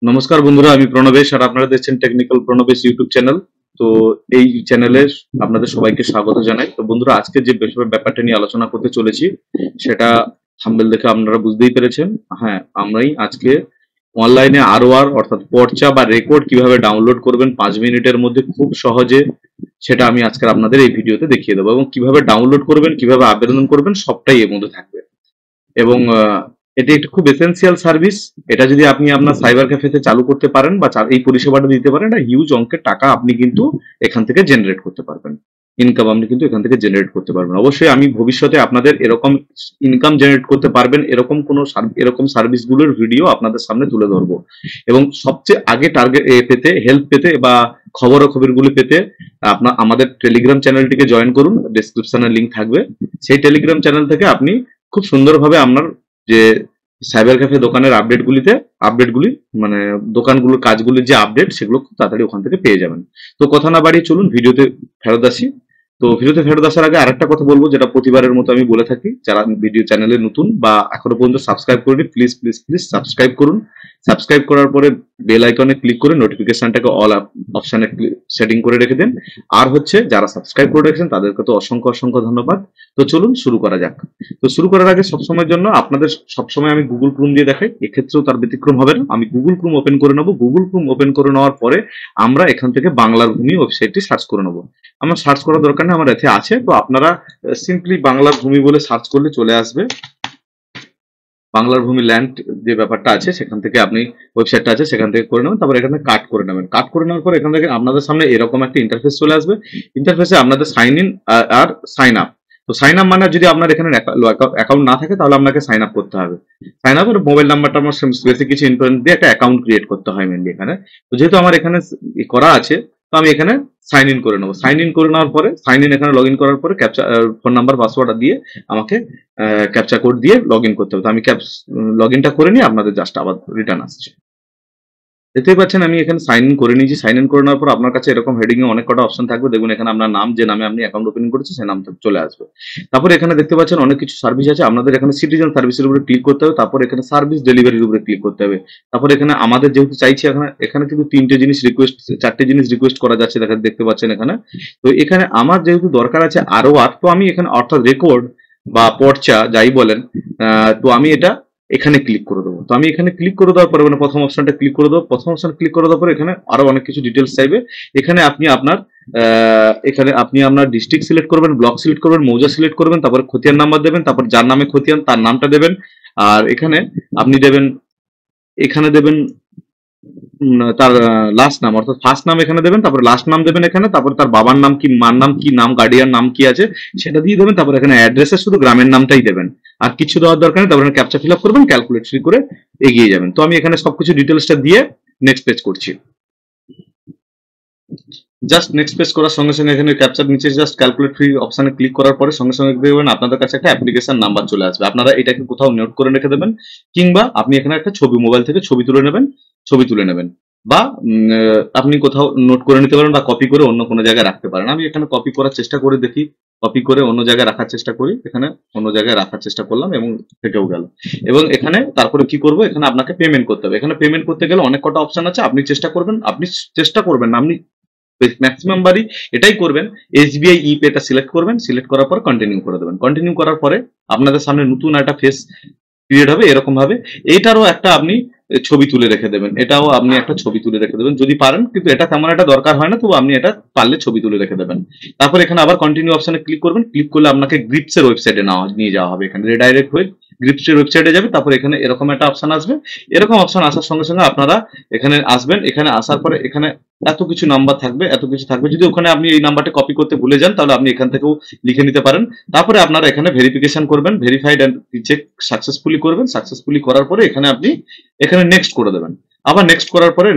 নমস্কার বন্ধুরা, আমি প্রণবেশ আর আপনারা দেখছেন টেকনিক্যাল প্রণবেশ ইউটিউব চ্যানেল। তো এই চ্যানেলে আপনাদের সবাইকে স্বাগত জানাই। তো বন্ধুরা, আজকে যে ব্যাপারটা নিয়ে আলোচনা করতে চলেছি সেটা থাম্বনেল দেখে আপনারা বুঝতেই পেরেছেন। হ্যাঁ, আমরাই আজকে অনলাইনে আরওআর অর্থাৎ পর্চা বা রেকর্ড কিভাবে ডাউনলোড করবেন 5 মিনিটের মধ্যে খুব সহজে, সেটা আমি আজকে আপনাদের এই ভিডিওতে দেখিয়ে দেবো। এবং কিভাবে ডাউনলোড করবেন, কিভাবে আবেদন করবেন, সবটাই এর মধ্যে থাকবে। এবং এটি একটি খুব এসেনশিয়াল সার্ভিস। এটা যদি আপনি আপনার সাইবার ক্যাফেতে চালু করতে পারেন বা এই পরিষেবাটা দিতে পারেন, এটা হিউজ অঙ্কের টাকা আপনি কিন্তু এখান থেকে জেনারেট করতে পারবেন। ইনকাম আপনি কিন্তু এখান থেকে জেনারেট করতে পারবেন। অবশ্যই আমি ভবিষ্যতে আপনাদের এরকম ইনকাম জেনারেট করতে পারবেন এরকম কোনো এরকম সার্ভিসগুলোর ভিডিও আপনাদের সামনে তুলে ধরবো। এবং সবচেয়ে আগে টার্গেট পেতে, হেল্প পেতে বা খবরাখবরগুলো পেতে আমাদের টেলিগ্রাম চ্যানেলটিকে জয়েন করুন। ডেসক্রিপশনে লিঙ্ক থাকবে। সেই টেলিগ্রাম চ্যানেল থেকে আপনি খুব সুন্দরভাবে আপনার যে সাইবার ক্যাফে দোকানের আপডেটগুলি মানে দোকানগুলোর কাজগুলির যে আপডেট, সেগুলো খুব তাড়াতাড়ি ওখান থেকে পেয়ে যাবেন। তো কথা না বাড়িয়ে চলুন ভিডিওতে ফেরত আসি। তো ভিডিওতে ফেরত আসার আগে আরেকটা কথা বলবো, যেটা প্রতিবারের মতো আমি বলে থাকি, যারা ভিডিও চ্যানেলে নতুন বা এখনো পর্যন্ত সাবস্ক্রাইব করেনি, প্লিজ প্লিজ প্লিজ সাবস্ক্রাইব করুন। সাবস্ক্রাইব করার পরে বেল আইকনে ক্লিক করে নোটিফিকেশনটাকে অল অপশনে সেটিং করে রেখে দেন। আর হচ্ছে যারা সাবস্ক্রাইব করে রেখেছেন তাদেরকে তো অসংখ্য অসংখ্য ধন্যবাদ। তো চলুন শুরু করা যাক। তো শুরু করার আগে সবসময়ের জন্য আপনাদের সবসময় আমি গুগল ক্রোম দিয়ে দেখাই, এক্ষেত্রেও তার ব্যতিক্রম হবে না। আমি গুগল ক্রোম ওপেন করে নেবো। গুগল ক্রোম ওপেন করে নেওয়ার পরে আমরা এখান থেকে বাংলার ভূমি ওয়েবসাইটটি সার্চ করে নেবো। আমার সার্চ করার দরকার নেই, আমার এতে আছে। তো আপনারা সিম্পলি বাংলার ভূমি বলে সার্চ করলে চলে আসবে। বাংলার ভূমি ল্যান্ড যে ব্যাপারটা আছে, সেখান থেকে আপনি ওয়েবসাইটটা আছে সেখান থেকে করে নেবেন। তারপর এখানে কাট করে নেবেন। কাট করে নেওয়ার পর এখান থেকে আপনাদের সামনে এরকম একটা ইন্টারফেস চলে আসবে। ইন্টারফেসে আপনাদের সাইন ইন আর সাইন আপ। তো সাইন আপ মানে যদি আপনার এখানে অ্যাকাউন্ট না থাকে তাহলে আপনাকে সাইন আপ করতে হবে। সাইন আপ এর মোবাইল নাম্বারটা আমার বেসিক কিছু ইনফরমেশন দিয়ে একটা অ্যাকাউন্ট ক্রিয়েট করতে হয় মেনলি এখানে। তো যেহেতু আমার এখানে করা আছে, তো আমি এখানে সাইন ইন করে নেবো। সাইন ইন করে নেওয়ার পরে সাইন ইন এখানে লগ ইন করার পরে ক্যাপচা ফোন নাম্বার পাসওয়ার্ড দিয়ে আমাকে ক্যাপচা কোড দিয়ে লগ ইন করতে হবে। তো আমি লগ ইনটা করে নিয়ে আপনাদের জাস্ট আবার রিটার্ন আসছে। দেখতেই পাচ্ছেন আমি এখানে সাইন ইন করে নিয়েছি। সাইন ইন করে নেওয়ার পর আপনার কাছে এরকম হেডিং এ অনেক কটা অপশন থাকবে। দেখুন এখানে আপনার নাম, যে নামে আপনি অ্যাকাউন্ট ওপেন করেছেন সেই নামটা চলে আসবে। তারপরে এখানে দেখতে পাচ্ছেন অনেক কিছু সার্ভিস আছে। আপনাদের এখানে সিটিজেন সার্ভিসের উপরে ক্লিক করতে হবে। তারপর এখানে সার্ভিস ডেলিভারির উপরে ক্লিক করতে হবে। তারপর এখানে আমাদের যেহেতু চাইছি, এখানে কিন্তু 4টে জিনিস রিকোয়েস্ট করা যাচ্ছে, দেখতে পাচ্ছেন এখানে। তো এখানে আমার যেহেতু দরকার আছে আরওআর, তো আমি এখানে অর্থাৎ রেকর্ড বা পর্চা যাই বলেন, তো আমি এটা এখানে ক্লিক করে দেবো। তো আমি এখানে ক্লিক করে দেওয়ার পরে মানে প্রথম অপশনটা ক্লিক করে দেবো। প্রথম অপশন ক্লিক করে দেওয়ার পরে এখানে আরো অনেক কিছু ডিটেলস চাইবে। এখানে আপনি আপনার ডিস্ট্রিক্ট সিলেক্ট করবেন, ব্লক সিলেক্ট করবেন, মৌজা সিলেক্ট করবেন, তারপর খতিয়ান নাম্বার দেবেন, তারপর যার নামে খতিয়ান তার নামটা দেবেন। আর এখানে আপনি দেবেন তার লাস্ট নাম, অর্থাৎ ফার্স্ট নাম এখানে দেবেন, তারপর লাস্ট নাম দেবেন এখানে, তারপর তার বাবার নাম কি, মার নাম কি, নাম গার্ডিয়ান নাম কি আছে সেটা দিয়ে দেবেন। তারপর এখানে অ্যাড্রেসে শুধু গ্রামের নামটাই দেবেন, আর কিছু দেওয়ার দরকার নেই। তারপর ক্যাপচা ফিল আপ করবেন, ক্যালকুলেট ফ্রি করে এগিয়ে যাবেন। তো আমি এখানে সবকিছু ডিটেলসটা দিয়ে নেক্সট পেজ করছি। জাস্ট নেক্সট পেজ করার সঙ্গে সঙ্গে এখানে ক্যাপচার নিচে জাস্ট ক্যালকুলেট ফ্রি অপশনে ক্লিক করার পরে সঙ্গে সঙ্গে দেখবেন আপনাদের কাছে একটা অ্যাপ্লিকেশন নাম্বার চলে আসবে। আপনারা এটাকে কোথাও নোট করে রেখে দেবেন, কিংবা আপনি এখানে একটা মোবাইল থেকে ছবি তুলে নেবেন, বা আপনি কোথাও নোট করে নিতে পারেন বা কপি করে অন্য কোনো জায়গায় রাখতে পারেন। আমি এখানে কপি করার চেষ্টা করে দেখি, কপি করে অন্য জায়গায় রাখার চেষ্টা করি। এখানে অন্য জায়গায় রাখার চেষ্টা করলাম এবং থেকেও গেল। এবং এখানে তারপরে কি করবো, এখানে আপনাকে পেমেন্ট করতে হবে। এখানে পেমেন্ট করতে গেলে অনেক কটা অপশন আছে। আপনি চেষ্টা করবেন না, আপনি ম্যাক্সিমাম বারই এটাই করবেন, এসবিআই ই পেটা সিলেক্ট করবেন। সিলেক্ট করার পর কন্টিনিউ করে দেবেন। কন্টিনিউ করার পরে আপনাদের সামনে নতুন একটা ফেস ক্রিয়েট হবে এরকম ভাবে। এইটারও একটা আপনি ছবি তুলে রেখে দেবেন, এটাও আপনি একটা ছবি তুলে রেখে দেবেন যদি পারেন, কিন্তু এটা তেমন একটা দরকার হয় না, তবু আপনি এটা পারলে ছবি তুলে রেখে দেবেন। তারপর এখানে আবার কন্টিনিউ অপশনে ক্লিক করবেন। ক্লিক করলে আপনাকে গ্রিপস এর ওয়েবসাইটে নিয়ে যাওয়া হবে। এখানে রিডাইরেক্ট হয়ে গ্রিপস এর ওয়েবসাইটে যাবে। তারপর এখানে এরকম একটা অপশন আসবে। এরকম অপশন আসার সঙ্গে সঙ্গে আপনারা এখানে আসবেন। এখানে আসার পরে এখানে এত কিছু নাম্বার থাকবে, এত কিছু থাকবে। যদি ওখানে আপনি এই নাম্বারটা কপি করতে ভুলে যান তাহলে আপনি এখান থেকেও লিখে নিতে পারেন। তারপরে আপনারা এখানে ভেরিফিকেশন করবেন, ভেরিফাইড এন্ড চেক সাকসেসফুলি করবেন। সাকসেসফুলি করার পরে এখানে আপনি নেক্সট করে দেবেন। আবার নেক্সট করার পরে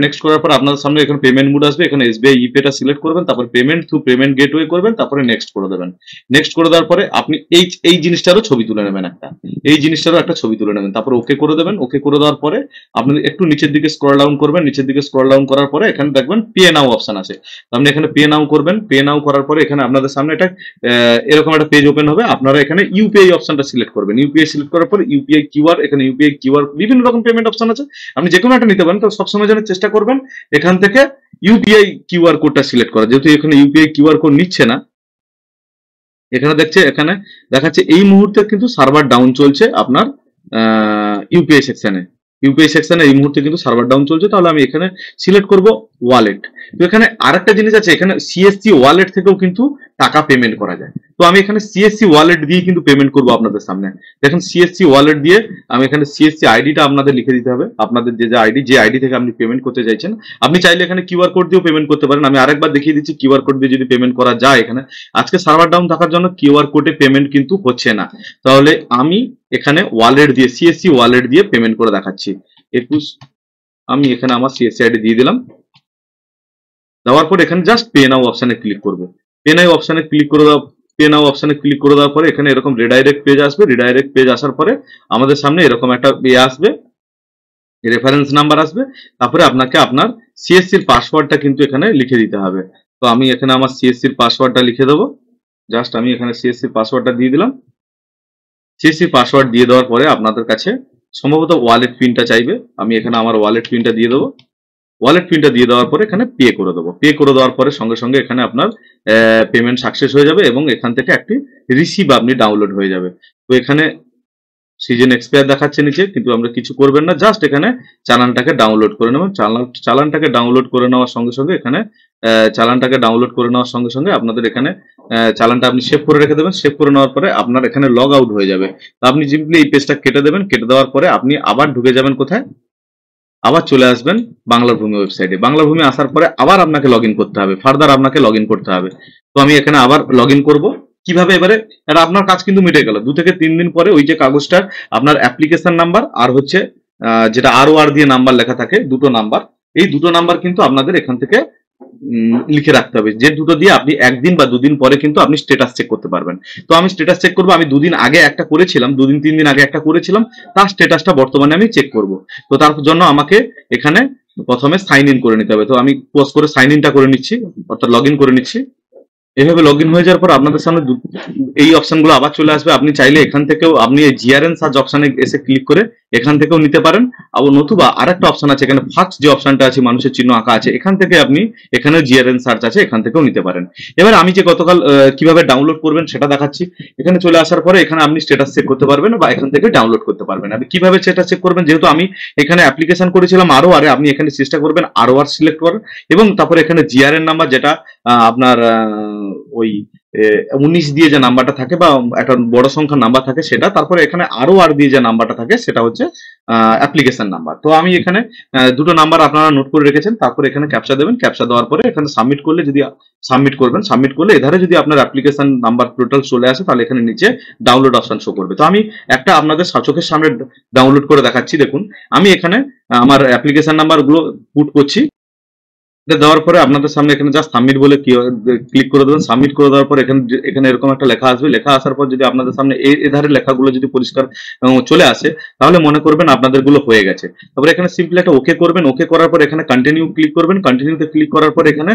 আপনাদের সামনে এখানে পেমেন্ট মুড আসবে। এখানে এসবিআই ইপেটা সিলেক্ট করবেন, তারপর পেমেন্ট থ্রু পেমেন্ট গেটওয়ে করবেন, তারপরে নেক্সট করে দেবেন। নেক্সট করে দেওয়ার পরে আপনি এই জিনিসটারও ছবি তুলে নেবেন একটা ছবি তুলে নেবেন। তারপর ওকে করে দেবেন। ওকে করে দেওয়ার পরে আপনি একটু নিচের দিকে স্ক্রল ডাউন করবেন। নিচের দিকে স্ক্রল ডাউন করার পরে এখানে দেখবেন পে নাও অপশন আছে। আপনি এখানে পে নাও করবেন। পে নাও করার পরে এখানে আপনাদের সামনে এটা এরকম একটা পেজ ওপেন হবে। আপনারা এখানে ইউপিআই অপশনটা সিলেক্ট করবেন। ইউপিআই সিলেক্ট করার পরে ইউপিআই কিউআর, এখানে ইউপিআই কিউআর বিভিন্ন রকম পেমেন্ট অপশন আছে, আপনি যে কোনো একটা নিতে পারেন। তো সবসময় যেন চেষ্টা করবেন এখান থেকে ইউপিআই কিউআর কোডটা সিলেক্ট করা, যেহেতু এখানে ইউপিআই কিউআর কোড নিচ্ছে না। এখানে এখানে দেখাচ্ছে এই মুহূর্তে কিন্তু সার্ভার ডাউন চলছে আপনার ইউপিআই সেকশনে এই মুহূর্তে কিন্তু সার্ভার ডাউন চলছে। তাহলে আমি এখানে সিলেক্ট করব ওয়ালেট। তো এখানে আরেকটা জিনিস আছে, এখানে সিএসসি ওয়ালেট থেকেও কিন্তু টাকা পেমেন্ট করা যায়। তো আমি এখানে সিএসসি ওয়ালেট দিয়ে কিন্তু পেমেন্ট করব আপনাদের সামনে। দেখেন সিএসসি ওয়ালেট দিয়ে আমি এখানে সিএসসি আইডিটা আপনাদের লিখে দিতে হবে, আপনাদের যে আইডি থেকে আপনি পেমেন্ট করতে চাইছেন। আপনি চাইলে এখানে কিউআর কোড দিয়েও পেমেন্ট করতে পারেন। আমি আরেকবার দেখিয়ে দিচ্ছি কিউআর কোড দিয়ে যদি পেমেন্ট করা যায়। এখানে আজকে সার্ভার ডাউন থাকার জন্য কিউআর কোডে পেমেন্ট কিন্তু হচ্ছে না। তাহলে আমি এখানে ওয়ালেট দিয়ে সিএসসি ওয়ালেট দিয়ে পেমেন্ট করে দেখাচ্ছি। 21 আমি এখানে আমার সিএসসি আইডি দিয়ে দিলাম। দেওয়ার পর এখানে জাস্ট পে নাও অপশনে ক্লিক করব। পে নাও অপশনে ক্লিক করে দেওয়ার পরে এখানে এরকম রিডাইরেক্ট পেজ আসবে। রিডাইরেক্ট পেজ আসার পরে আমাদের সামনে এরকম একটা আসবে, রেফারেন্স নাম্বার আসবে। তারপরে আপনাকে আপনার সিএসসির পাসওয়ার্ডটা কিন্তু এখানে লিখে দিতে হবে। তো আমি এখানে আমার সিএসসির পাসওয়ার্ডটা লিখে দেবো। জাস্ট আমি এখানে সিএসসির পাসওয়ার্ডটা দিয়ে দিলাম। সিএসসি পাসওয়ার্ড দিয়ে দেওয়ার পরে আপনাদের কাছে সম্ভবত ওয়ালেট পিনটা চাইবে। আমি এখানে আমার ওয়ালেট পিনটা দিয়ে দেবো। ওয়ালেট পিনটা দিয়ে দেওয়ার পরে এখানে পে করে দেবো। পে করে দেওয়ার পরে সঙ্গে সঙ্গে এখানে আপনার পেমেন্ট সাকসেস হয়ে যাবে এবং এখান থেকে একটি রিসিভ আপনি ডাউনলোড হয়ে যাবে। তো এখানে সিজন এক্সপায়ার দেখাচ্ছে নিচে, কিন্তু আমরা কিছু করবেন না, জাস্ট এখানে চালানটাকে ডাউনলোড করে নেবেন। চালানটাকে ডাউনলোড করে নেওয়ার সঙ্গে সঙ্গে এখানে আপনাদের এখানে চালানটা আপনি সেভ করে রেখে দেবেন। সেভ করে নেওয়ার পরে আপনার এখানে লগ আউট হয়ে যাবে। তো আপনি সিম্পলি এই পেজটা কেটে দেবেন। কেটে দেওয়ার পরে আপনি আবার ঢুকে যাবেন কোথায়, আবার চলে আসবেন বাংলা ভূমি ওয়েবসাইটে। বাংলা ভূমি আসার পরে আবার আপনাকে লগ ইন করতে হবে, ফার্দার আপনাকে লগ ইন করতে হবে। তো আমি এখানে আবার লগ ইন করবো। কিভাবে, এবারে এটা আপনার কাজ কিন্তু মিটে গেল। 2 থেকে 3 দিন পরে ওই যে কাগজটার আপনার অ্যাপ্লিকেশন নাম্বার আর হচ্ছে যেটা আর দিয়ে নাম্বার লেখা থাকে, দুটো নাম্বার, এই দুটো নাম্বার কিন্তু আপনাদের এখান থেকে লিখে রাখতে হবে, যে দুটো দিয়ে আপনি 1 দিন বা 2 দিন পরে কিন্তু আপনি স্ট্যাটাস চেক করতে পারবেন। তো আমি স্ট্যাটাস চেক করবো। আমি 2 দিন আগে একটা করেছিলাম, 2 দিন 3 দিন আগে একটা করেছিলাম, তার স্ট্যাটাসটা বর্তমানে আমি চেক করব। তো তার জন্য আমাকে এখানে প্রথমে সাইন ইন করে নিতে হবে। তো আমি পোস্ট করে সাইন ইনটা করে নিচ্ছি, অর্থাৎ লগ ইন করে নিচ্ছি। এভাবে লগ ইন হয়ে যাওয়ার পর আপনাদের সামনে এই অপশনগুলো আবার চলে আসবে। আপনি চাইলে এখান থেকেও আপনি এই জিআরএন সার্চ অপশনে এসে ক্লিক করে এখান থেকেও নিতে পারেন। আবার নতুবা আরেকটা অপশন আছে, এখানে ফার্স্ট যে অপশনটা আছে মানুষের চিহ্ন আঁকা আছে, এখান থেকে আপনি এখানে জিআরএন সার্চ আছে, এখান থেকেও নিতে পারেন। এবার আমি যে গতকাল কিভাবে ডাউনলোড করবেন সেটা দেখাচ্ছি। এখানে চলে আসার পরে এখানে আপনি স্ট্যাটাস চেক করতে পারবেন বা এখান থেকে ডাউনলোড করতে পারবেন। আপনি কিভাবে স্ট্যাটাস চেক করবেন, যেহেতু আমি এখানে অ্যাপ্লিকেশন করেছিলাম আরও আপনি এখানে চেষ্টা করবেন আরও সিলেক্ট করেন এবং তারপরে এখানে জিআরএন নাম্বার যেটা আপনার ওই 19 দিয়ে যে নাম্বারটা থাকে বা একটা বড় সংখ্যার নাম্বার থাকে সেটা, তারপরে এখানে আর দিয়ে যে নাম্বারটা থাকে সেটা হচ্ছে অ্যাপ্লিকেশন নাম্বার। তো আমি এখানে দুটো নাম্বার আপনারা নোট করে রেখেছেন। তারপরে এখানে ক্যাপচা দেবেন। ক্যাপচা দেওয়ার পরে এখানে সাবমিট করলে, যদি সাবমিট করলে এধারে যদি আপনার অ্যাপ্লিকেশন নাম্বার টোটাল চলে আসে তাহলে এখানে নিচে ডাউনলোড অপশন শো করবে। তো আমি একটা আপনাদের চোখের সামনে ডাউনলোড করে দেখাচ্ছি। দেখুন আমি এখানে আমার অ্যাপ্লিকেশন নাম্বার গুলো পুট করছি। দেওয়ার পরে আপনাদের সামনে এখানে জাস্ট সাবমিট বলে ক্লিক করে দেবেন। সাবমিট করে দেওয়ার পর এখানে এরকম একটা লেখা আসবে। লেখা আসার পর যদি আপনাদের সামনে এধারে লেখাগুলো যদি পরিষ্কার চলে আসে তাহলে মনে করবেন আপনাদের গুলো হয়ে গেছে। তারপরে এখানে সিম্পলি একটা ওকে করবেন। ওকে করার পর এখানে কন্টিনিউ ক্লিক করবেন। কন্টিনিউতে ক্লিক করার পর এখানে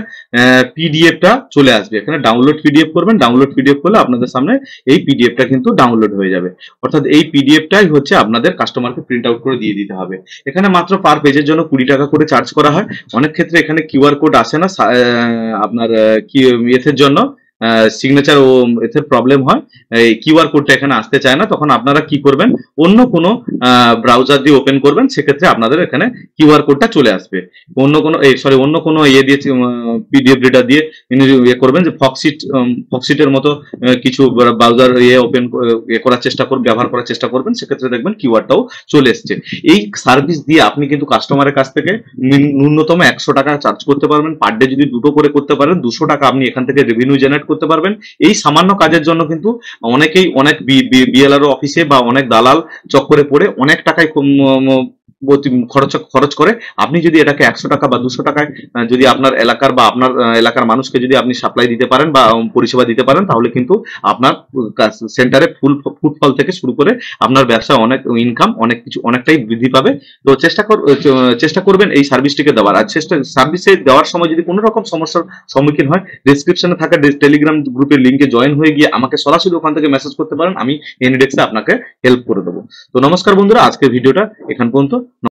পিডিএফটা চলে আসবে। এখানে ডাউনলোড পিডিএফ করবেন। ডাউনলোড পিডিএফ করলে আপনাদের সামনে এই পিডিএফটা কিন্তু ডাউনলোড হয়ে যাবে। অর্থাৎ এই পিডিএফটাই হচ্ছে আপনাদের কাস্টমারকে প্রিন্ট আউট করে দিয়ে দিতে হবে। এখানে মাত্র পার পেজের জন্য 20 টাকা করে চার্জ করা হয়। অনেক ক্ষেত্রে এখানে কিউআর কোড আসে না, আপনার কি এর জন্য সিগনেচার ও এর প্রবলেম হয়, এই কিউআর কোডটা এখানে আসতে চায় না। তখন আপনারা কি করবেন, অন্য কোনো ব্রাউজার দিয়ে ওপেন করবেন, সেক্ষেত্রে আপনাদের এখানে কিউআর কোডটা চলে আসবে। অন্য কোনো দিয়ে পিডিএফ রিডার দিয়ে করবেন, যে ফক্সিটের মতো কিছু ব্রাউজার ওপেন করার চেষ্টা করবেন, ব্যবহার করার চেষ্টা করবেন, সেক্ষেত্রে দেখবেন কিউআরটাও চলে এসছে। এই সার্ভিস দিয়ে আপনি কিন্তু কাস্টমারের কাছ থেকে ন্যূনতম 100 টাকা চার্জ করতে পারবেন। পার ডে যদি 2টো করে করতে পারেন 200 টাকা আপনি এখান থেকে রেভিনিউ জেনারেট করতে পারবেন। এই সামান্য কাজের জন্য কিন্তু অনেকেই অনেক বিএলআরও অফিসে বা অনেক দালাল চক্করে পড়ে অনেক টাকায় খরচ করে। আপনি যদি এটাকে 100 টাকা বা 200 টাকায় যদি আপনার এলাকার মানুষকে যদি আপনি সাপ্লাই দিতে পারেন বা পরিষেবা দিতে পারেন, তাহলে কিন্তু আপনার সেন্টারে ফুটফল থেকে শুরু করে আপনার ব্যবসায় অনেক ইনকাম অনেকটাই বৃদ্ধি পাবে। তো চেষ্টা করবেন এই সার্ভিসটিকে দেওয়ার। আর সার্ভিসে দেওয়ার সময় যদি কোনো রকম সমস্যার সম্মুখীন হয়, ডেসক্রিপশনে থাকা টেলিগ্রাম গ্রুপের লিঙ্কে জয়েন হয়ে গিয়ে আমাকে সরাসরি ওখান থেকে মেসেজ করতে পারেন। আমি এনিডেক্সে আপনাকে হেল্প করে দেবো। তো নমস্কার বন্ধুরা, আজকের ভিডিওটা এখান পর্যন্ত।